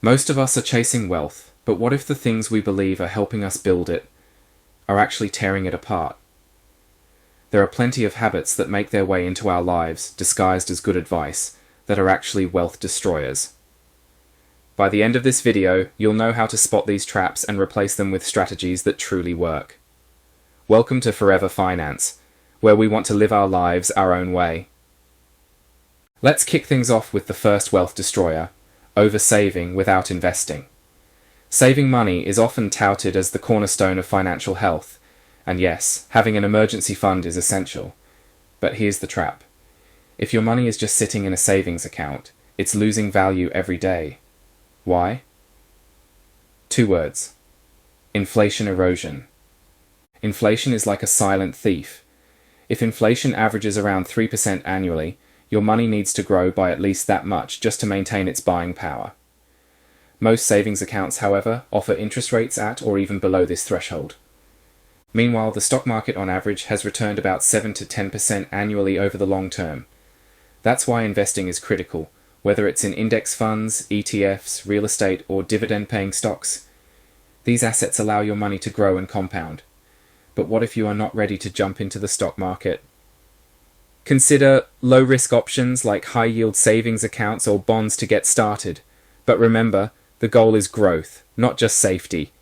Most of us are chasing wealth, but what if the things we believe are helping us build it are actually tearing it apart? There are plenty of habits that make their way into our lives, disguised as good advice, that are actually wealth destroyers. By the end of this video, you'll know how to spot these traps and replace them with strategies that truly work. Welcome to Forever Finance, where we want to live our lives our own way. Let's kick things off with the first wealth destroyer: oversaving without investing. Saving money is often touted as the cornerstone of financial health, and yes, having an emergency fund is essential. But here's the trap. If your money is just sitting in a savings account, it's losing value every day. Why? 2 words. Inflation erosion. Inflation is like a silent thief. If inflation averages around 3% annually, your money needs to grow by at least that much just to maintain its buying power. Most savings accounts, however, offer interest rates at or even below this threshold. Meanwhile, the stock market on average has returned about 7 to 10% annually over the long term. That's why investing is critical, whether it's in index funds, ETFs, real estate, or dividend-paying stocks. These assets allow your money to grow and compound. But what if you are not ready to jump into the stock market? Consider low-risk options like high-yield savings accounts or bonds to get started. But remember, the goal is growth, not just safety.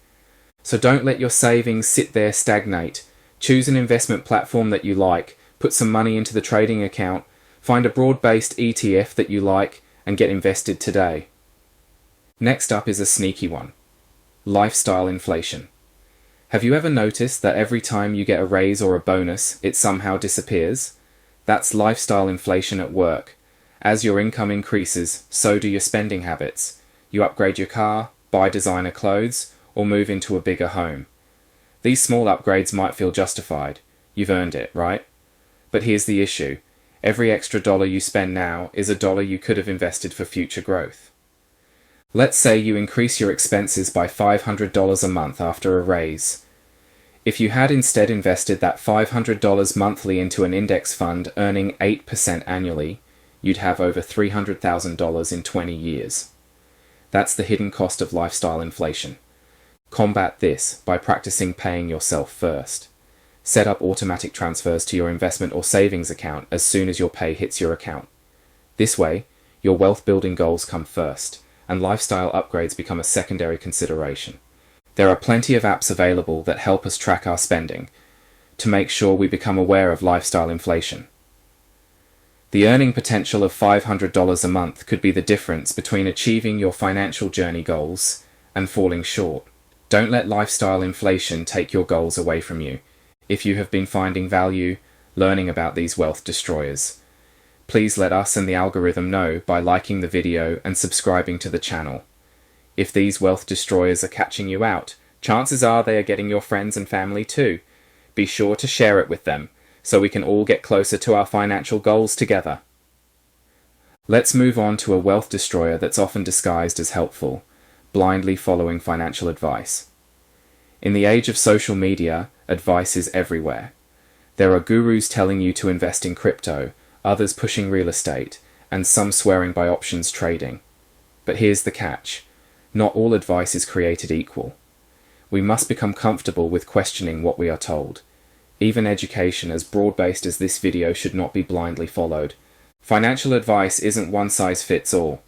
So don't let your savings sit there stagnate. Choose an investment platform that you like, put some money into the trading account, find a broad-based ETF that you like, and get invested today. Next up is a sneaky one: lifestyle inflation. Have you ever noticed that every time you get a raise or a bonus, it somehow disappears? That's lifestyle inflation at work. As your income increases, so do your spending habits. You upgrade your car, buy designer clothes, or move into a bigger home. These small upgrades might feel justified. You've earned it, right? But here's the issue. Every extra dollar you spend now is a dollar you could have invested for future growth. Let's say you increase your expenses by $500 a month after a raise. If you had instead invested that $500 monthly into an index fund earning 8% annually, you'd have over $300,000 in 20 years. That's the hidden cost of lifestyle inflation. Combat this by practicing paying yourself first. Set up automatic transfers to your investment or savings account as soon as your pay hits your account. This way, your wealth-building goals come first, and lifestyle upgrades become a secondary consideration. There are plenty of apps available that help us track our spending to make sure we become aware of lifestyle inflation. The earning potential of $500 a month could be the difference between achieving your financial journey goals and falling short. Don't let lifestyle inflation take your goals away from you. If you have been finding value learning about these wealth destroyers, please let us and the algorithm know by liking the video and subscribing to the channel. If these wealth destroyers are catching you out, chances are they are getting your friends and family too. Be sure to share it with them, so we can all get closer to our financial goals together. Let's move on to a wealth destroyer that's often disguised as helpful: blindly following financial advice. In the age of social media, advice is everywhere. There are gurus telling you to invest in crypto, others pushing real estate, and some swearing by options trading. But here's the catch. Not all advice is created equal. We must become comfortable with questioning what we are told. Even education as broad-based as this video should not be blindly followed. Financial advice isn't one size fits all.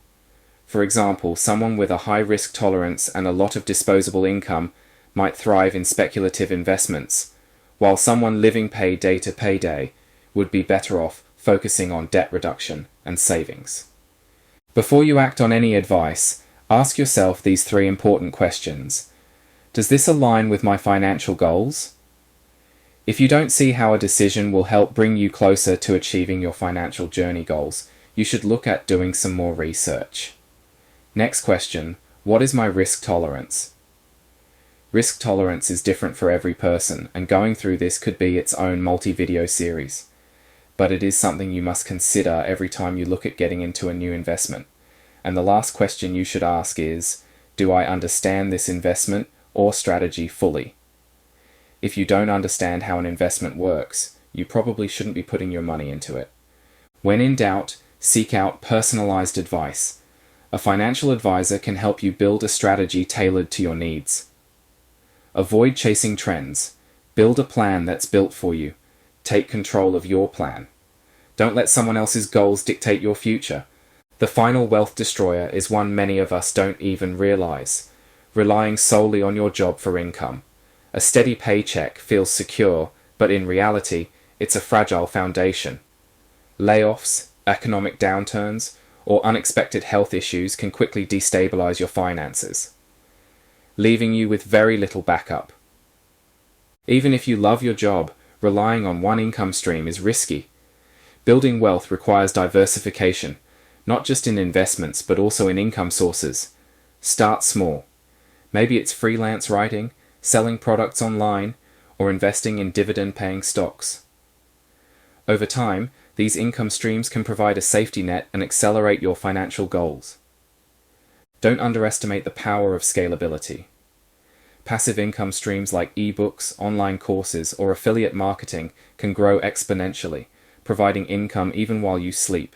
For example, someone with a high risk tolerance and a lot of disposable income might thrive in speculative investments, while someone living payday to payday would be better off focusing on debt reduction and savings. Before you act on any advice, ask yourself these 3 important questions. Does this align with my financial goals? If you don't see how a decision will help bring you closer to achieving your financial journey goals, you should look at doing some more research. Next question: what is my risk tolerance? Risk tolerance is different for every person, and going through this could be its own multi-video series. But it is something you must consider every time you look at getting into a new investment. And the last question you should ask is, do I understand this investment or strategy fully? If you don't understand how an investment works, you probably shouldn't be putting your money into it. When in doubt, seek out personalized advice. A financial advisor can help you build a strategy tailored to your needs. Avoid chasing trends. Build a plan that's built for you. Take control of your plan. Don't let someone else's goals dictate your future. The final wealth destroyer is one many of us don't even realize. Relying solely on your job for income. A steady paycheck feels secure, but in reality, it's a fragile foundation. Layoffs, economic downturns, or unexpected health issues can quickly destabilize your finances, leaving you with very little backup. Even if you love your job, relying on one income stream is risky. Building wealth requires diversification, not just in investments but also in income sources. Start small. Maybe it's freelance writing, selling products online, or investing in dividend-paying stocks. Over time, these income streams can provide a safety net and accelerate your financial goals. Don't underestimate the power of scalability. Passive income streams like ebooks, online courses, or affiliate marketing can grow exponentially, providing income even while you sleep.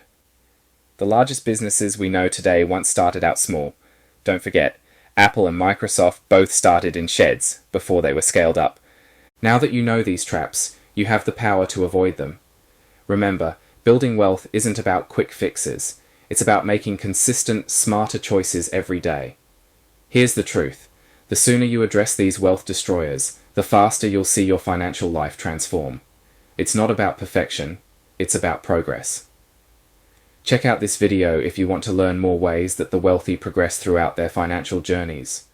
The largest businesses we know today once started out small. Don't forget, Apple and Microsoft both started in sheds before they were scaled up. Now that you know these traps, you have the power to avoid them. Remember, building wealth isn't about quick fixes. It's about making consistent, smarter choices every day. Here's the truth. The sooner you address these wealth destroyers, the faster you'll see your financial life transform. It's not about perfection, it's about progress. Check out this video if you want to learn more ways that the wealthy progress throughout their financial journeys.